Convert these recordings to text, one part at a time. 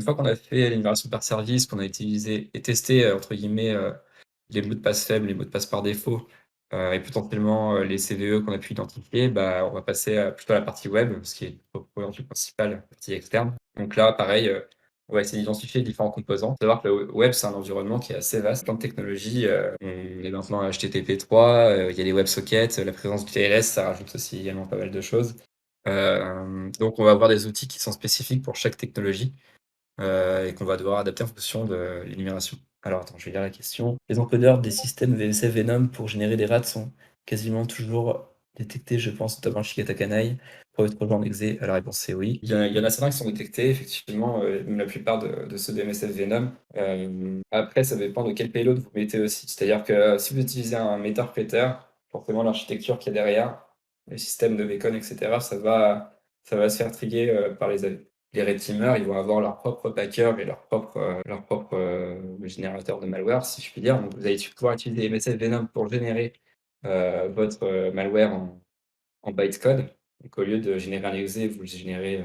fois qu'on a fait l'énumération par service, qu'on a utilisé et testé, entre guillemets, les mots de passe faibles, les mots de passe par défaut, et potentiellement, les CVE qu'on a pu identifier, bah, on va passer à plutôt à la partie web, ce qui est orienté principale, la partie externe. Donc là, pareil, on va essayer d'identifier différents composants. Faut savoir que le web, c'est un environnement qui est assez vaste, plein de technologies, on est maintenant à HTTP3, il y a les WebSockets, la présence du TLS, ça rajoute aussi également pas mal de choses. Donc on va avoir des outils qui sont spécifiques pour chaque technologie. Et qu'on va devoir adapter en fonction de l'énumération. Alors attends, je vais lire la question. Les encodeurs des systèmes VSF Venom pour générer des RAD sont quasiment toujours détectés, je pense, notamment Shigeru Takanai, pour être rejoint en exe. La réponse c'est oui. Il y en a certains qui sont détectés, effectivement, même la plupart de ceux de MSF Venom. Après, ça dépend de quel payload vous mettez aussi. C'est-à-dire que si vous utilisez un meter-prêteur, forcément l'architecture qu'il y a derrière, les systèmes de beacon, etc., ça va se faire triguer par les red teamers, ils vont avoir leur propre packer et leur propre générateur de malware, si je puis dire. Donc vous allez pouvoir utiliser MSF Venom pour générer votre malware en bytecode. Donc au lieu de générer un exe, vous le générez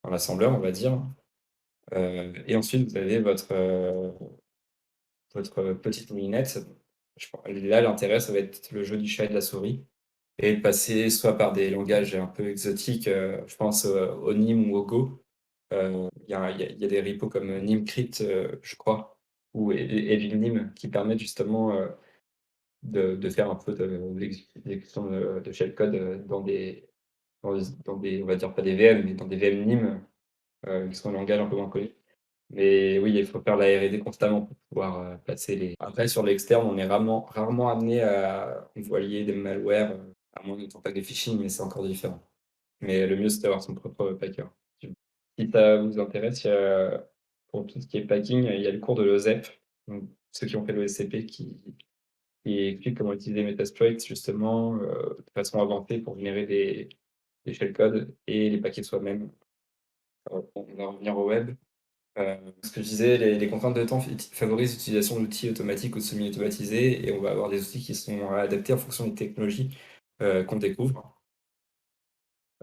en assembleur, on va dire. Et ensuite, vous avez votre petite moulinette. Là, l'intérêt, ça va être le jeu du chat et de la souris et de passer soit par des langages un peu exotiques, je pense au NIM ou au Go. Il y a des repos comme Nimcrypt, je crois, ou Evil qui permettent justement de faire un peu d'exécution de shellcode dans des, on va dire pas des VM, mais dans des VM Nim, qui sont un langage un peu moins connu. Mais oui, il faut faire la R&D constamment pour pouvoir placer les. Après, sur l'externe, on est rarement amené à envoyer des malwares, à moins de tenter des phishing, mais c'est encore différent. Mais le mieux, c'est d'avoir son propre packer. Si ça vous intéresse, pour tout ce qui est packing, il y a le cours de l'OSEP. Donc, ceux qui ont fait l'OSCP qui explique comment utiliser Metasploit justement de façon avancée pour générer des shellcodes et les paquets soi-même. On va revenir au web. Ce que je disais, les contraintes de temps favorisent l'utilisation d'outils automatiques ou semi-automatisés et on va avoir des outils qui sont adaptés en fonction des technologies qu'on découvre.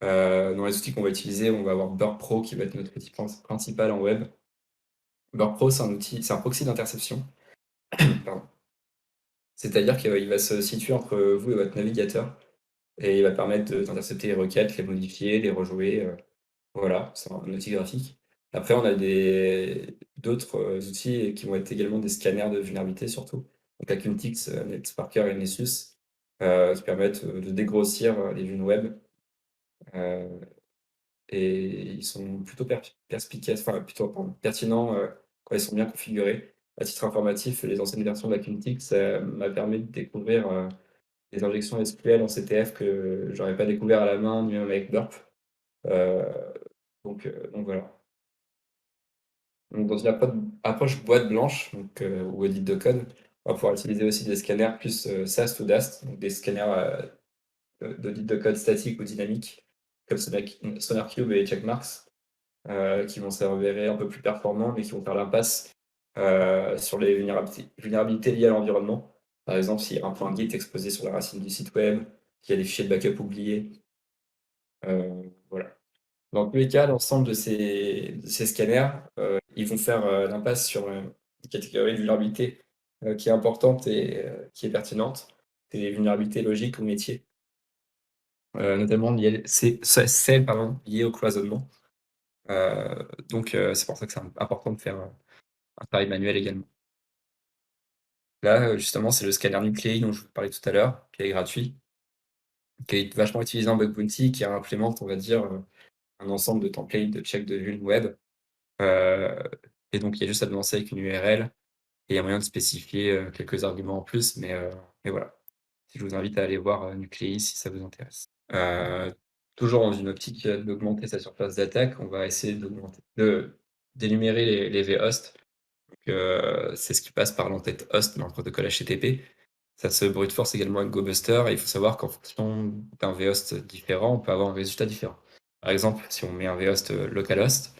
Dans les outils qu'on va utiliser, on va avoir Burp Pro qui va être notre outil principal en web. Burp Pro, c'est un proxy d'interception. Pardon. C'est-à-dire qu'il va se situer entre vous et votre navigateur et il va permettre d'intercepter les requêtes, les modifier, les rejouer. Voilà, c'est un outil graphique. Après, on a d'autres outils qui vont être également des scanners de vulnérabilité surtout. Donc Acuntix, NetSparker et Nessus, qui permettent de dégrossir les vulnes web. Euh, et ils sont plutôt perspicaces, enfin plutôt pardon, pertinents quand ils sont bien configurés. À titre informatif, les anciennes versions d'Acuntix, ça m'a permis de découvrir des injections SQL en CTF que j'aurais pas découvert à la main, ni même avec Burp. Euh, donc voilà. Donc dans une approche boîte blanche ou audit de code, on va pouvoir utiliser aussi des scanners plus SAST ou DAST, donc des scanners d'audit de code statique ou dynamique, comme SonarCube et Checkmarks, qui vont s'avérer un peu plus performants, mais qui vont faire l'impasse sur les vulnérabilités liées à l'environnement. Par exemple, s'il y a un point Git exposé sur la racine du site web, s'il y a des fichiers de backup oubliés. Voilà. Dans tous les cas, l'ensemble de ces scanners, ils vont faire l'impasse sur une catégorie de vulnérabilité qui est importante et qui est pertinente. C'est les vulnérabilités logiques au métier, notamment celles liées au cloisonnement. Donc, c'est pour ça que c'est important de faire un travail manuel également. Là, justement, c'est le scanner Nuclei dont je vous parlais tout à l'heure, qui est gratuit, qui est vachement utilisé en bug bounty, qui implémente, on va dire, un ensemble de templates de check de vuln web. Et donc, il y a juste à lancer avec une URL et il y a moyen de spécifier quelques arguments en plus, mais voilà. Je vous invite à aller voir Nuclei si ça vous intéresse. Toujours dans une optique d'augmenter sa surface d'attaque, on va essayer d'énumérer les vhosts. C'est ce qui passe par l'entête host dans le protocole HTTP. Ça se brute force également avec GoBuster et il faut savoir qu'en fonction d'un vhost différent, on peut avoir un résultat différent. Par exemple, si on met un vhost localhost,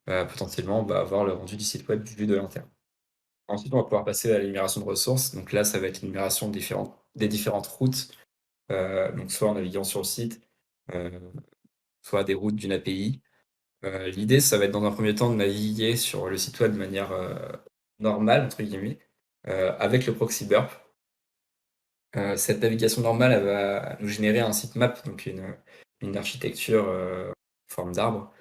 potentiellement, on va avoir le rendu du site web vu de l'interne. Ensuite, on va pouvoir passer à l'énumération de ressources. Donc là, ça va être l'énumération des différentes routes, donc soit en naviguant sur le site, soit des routes d'une API. L'idée, ça va être dans un premier temps de naviguer sur le site web de manière, «normale» entre guillemets, avec le proxy burp. Cette navigation normale, elle va nous générer un sitemap, donc une architecture, forme d'arbre,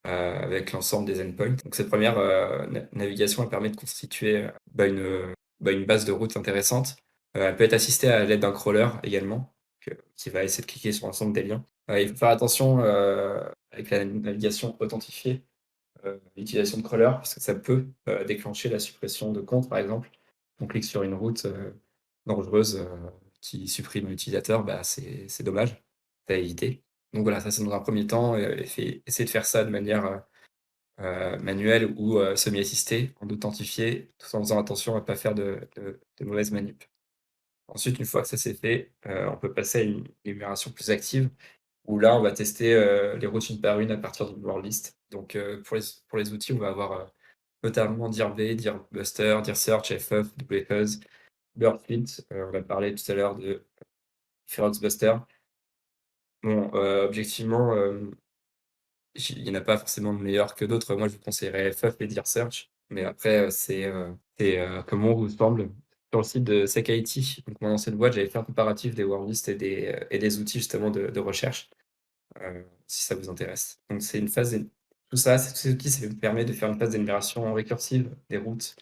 avec l'ensemble des endpoints. Donc cette première navigation, elle permet de constituer, une base de route intéressante. Elle peut être assistée à l'aide d'un crawler également, qui va essayer de cliquer sur l'ensemble des liens. Il faut faire attention, avec la navigation authentifiée, l'utilisation de crawler, parce que ça peut, déclencher la suppression de comptes, par exemple. On clique sur une route, dangereuse, qui supprime l'utilisateur, bah, c'est dommage, c'est à éviter. Donc voilà, ça c'est dans un premier temps, essayer de faire ça de manière, manuelle ou, semi-assistée, en authentifié, tout en faisant attention à pas faire de mauvaises manip. Ensuite, une fois que ça c'est fait, on peut passer à une énumération plus active, où là, on va tester, les routes une par une à partir d'une word list. Donc, pour les outils, on va avoir, notamment DIRB, DIRBuster, DIRSearch, FF, WFuzz, Burpfint. On a parlé tout à l'heure de Feroxbuster. Bon, objectivement, il y en a pas forcément de meilleurs que d'autres. Moi, je vous conseillerais FF et DIRSearch, mais après, c'est comme on vous semble. Sur le site de SecIT, donc mon ancienne boîte, j'avais fait un comparatif des word lists et des outils justement de recherche. Si ça vous intéresse. Donc c'est une phase tout ça, tous ces outils, ça me permet de faire une phase d'énumération récursive des routes,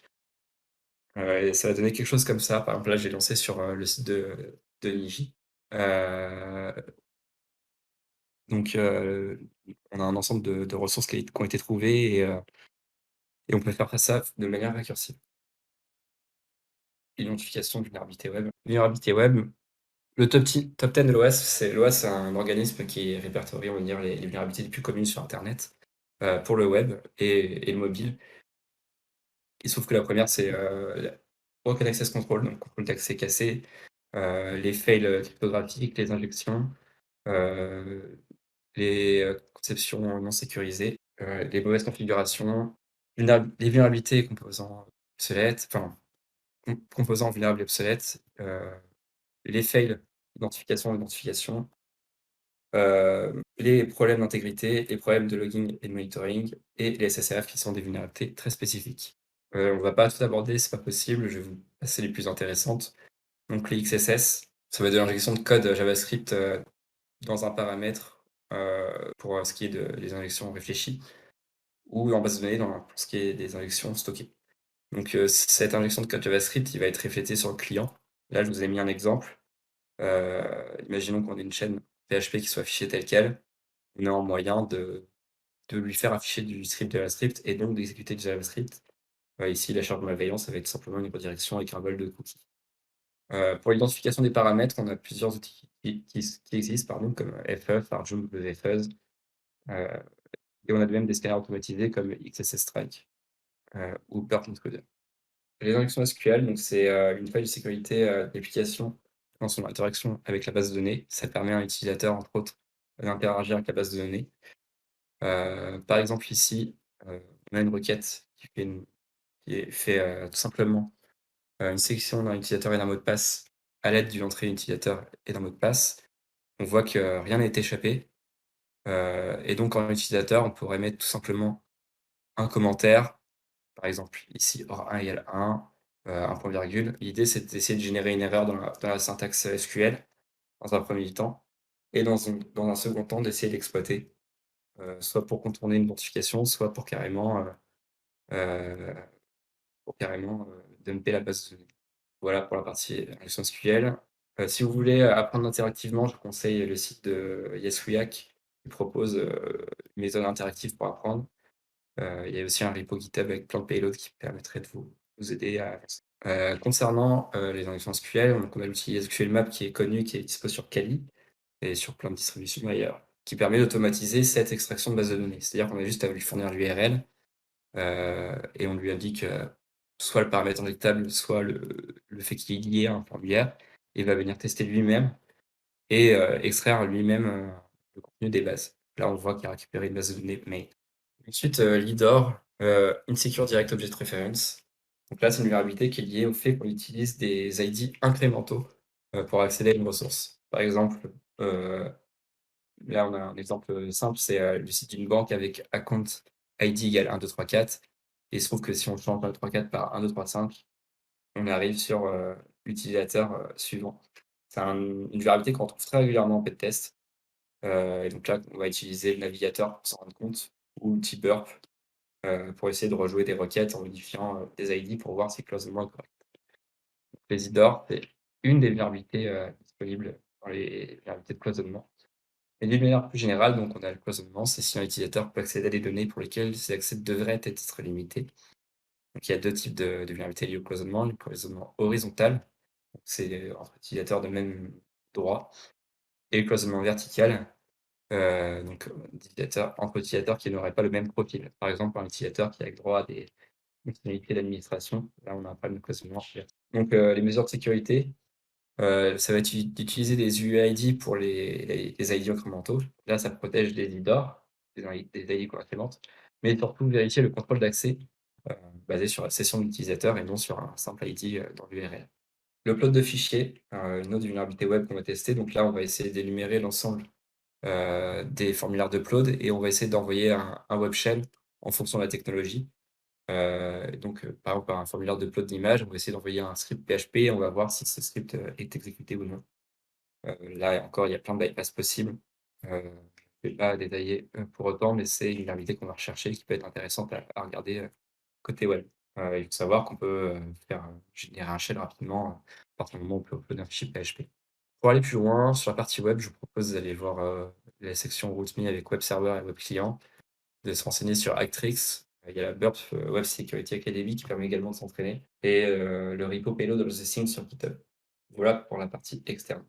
et ça va donner quelque chose comme ça. Par exemple, là, j'ai lancé sur, le site de Niji. Heu, donc on a un ensemble de ressources qui ont été trouvées et on peut faire ça de manière récursive. Identification de vulnérabilité web. Vulnérabilité web, le top 10 de l'OAS, c'est un organisme qui répertorie, on va dire, les vulnérabilités les plus communes sur internet, pour le web et le mobile. Il se trouve que la première, c'est, la Broken Access Control, donc contrôle d'accès cassé, les fails, cryptographiques, les injections, heu, les, conceptions non sécurisées, les mauvaises configurations, les vulnérabilités et composants obsolètes, enfin, composants vulnérables et obsolètes, les fails identification, les problèmes d'intégrité, les problèmes de logging et de monitoring et les SSRF qui sont des vulnérabilités très spécifiques. On va pas tout aborder, c'est pas possible, je vais vous passer les plus intéressantes. Donc les XSS, ça va être de l'injection de code JavaScript, dans un paramètre, pour, ce qui est des injections réfléchies ou en base de données pour ce qui est des injections stockées. Donc, cette injection de code JavaScript, il va être reflété sur le client. Là, je vous ai mis un exemple. Imaginons qu'on ait une chaîne PHP qui soit affichée telle quelle. On a un moyen de lui faire afficher du script JavaScript et donc d'exécuter du JavaScript. Ici, la charge de malveillance, ça va être simplement une redirection avec un bol de cookies. Pour l'identification des paramètres, on a plusieurs outils qui existent, pardon, comme FF, Arjun, WFuzz, heu, et on a même des scanners automatisés comme XSS Strike, ou Burp Intruder. Les injections SQL, donc c'est, une faille de sécurité, d'application dans son interaction avec la base de données. Ça permet à un utilisateur, entre autres, d'interagir avec la base de données. Par exemple ici, on a une requête qui fait tout simplement, une sélection d'un utilisateur et d'un mot de passe à l'aide d'une entrée utilisateur et d'un mot de passe. On voit que rien n'a été échappé, et donc en utilisateur, on pourrait mettre tout simplement un commentaire, par exemple ici or 1 égale 1, un point virgule. L'idée, c'est d'essayer de générer une erreur dans la syntaxe SQL dans un premier temps et dans un second temps d'essayer d'exploiter, soit pour contourner une identification, soit heu, pour carrément, dumper la base de données. Voilà pour la partie injection SQL. Si vous voulez apprendre interactivement, je vous conseille le site de YesWeHack qui propose, une méthode interactive pour apprendre. Il y a aussi un repo GitHub avec plein de payloads qui permettraient de vous aider à avancer. Concernant, les injections SQL, donc on a l'outil SQLmap qui est connu, qui est dispo sur Kali et sur plein de distributions d'ailleurs, qui permet d'automatiser cette extraction de base de données. C'est-à-dire qu'on a juste à lui fournir l'URL, et on lui indique, soit le paramètre injectable, soit le fait qu'il est lié à un formulaire et il va venir tester lui-même et extraire lui-même, le contenu des bases. Là, on voit qu'il a récupéré une base de données main. Ensuite, l'IDOR, Insecure Direct Object Reference. Donc là, c'est une vulnérabilité qui est liée au fait qu'on utilise des ID incrémentaux, pour accéder à une ressource. Par exemple, heu, Là, on a un exemple simple, c'est le site d'une banque avec account ID égale 1, 2, 3, 4. Et il se trouve que si on change 1, 2, 3, 4 par 1, 2, 3, 5, on arrive sur l'utilisateur suivant. C'est une vulnérabilité qu'on retrouve très régulièrement en pen-test. Et donc là, on va utiliser le navigateur pour s'en rendre compte, ou l'outil Burp pour essayer de rejouer des requêtes en modifiant des ID pour voir si le cloisonnement est correct. Les IDOR, c'est une des vulnérabilités disponibles dans les vulnérabilités de cloisonnement. Et d'une manière plus générale, donc on a le cloisonnement, c'est si un utilisateur peut accéder à des données pour lesquelles ces accès devraient être limités. Donc il y a deux types de vulnérabilités liées au cloisonnement. Le cloisonnement horizontal, c'est entre utilisateurs de même droit, et le cloisonnement vertical, donc entre utilisateurs qui n'auraient pas le même profil. Par exemple, un utilisateur qui a droit à des fonctionnalités d'administration, là on a un problème de cloisonnement. Donc les mesures de sécurité, ça va être d'utiliser des UID pour les ID incrémentaux. Là, ça protège les IDOR, des ID incrémentes, mais surtout vérifier le contrôle d'accès euh, basé sur la session de l'utilisateur et non sur un simple ID dans l'URL. L'upload de fichiers, une autre vulnérabilité web qu'on va tester. Donc là, on va essayer d'énumérer l'ensemble des formulaires d'upload et on va essayer d'envoyer un web shell en fonction de la technologie. Donc, par exemple, un formulaire d'upload d'image, on va essayer d'envoyer un script PHP et on va voir si ce script est exécuté ou non. Là encore, il y a plein de bypass possibles. Je ne vais pas détailler pour autant, mais c'est une vulnérabilité qu'on va rechercher qui peut être intéressante à regarder côté web. Il faut savoir qu'on peut générer un shell rapidement à partir du moment où on peut uploader un fichier PHP. Pour aller plus loin, sur la partie web, je vous propose d'aller voir la section RootMe avec web server et web client, de se renseigner sur Actrix. Il y a la Burp Web Security Academy qui permet également de s'entraîner, et le repo payload of the thing sur GitHub. Voilà pour la partie externe.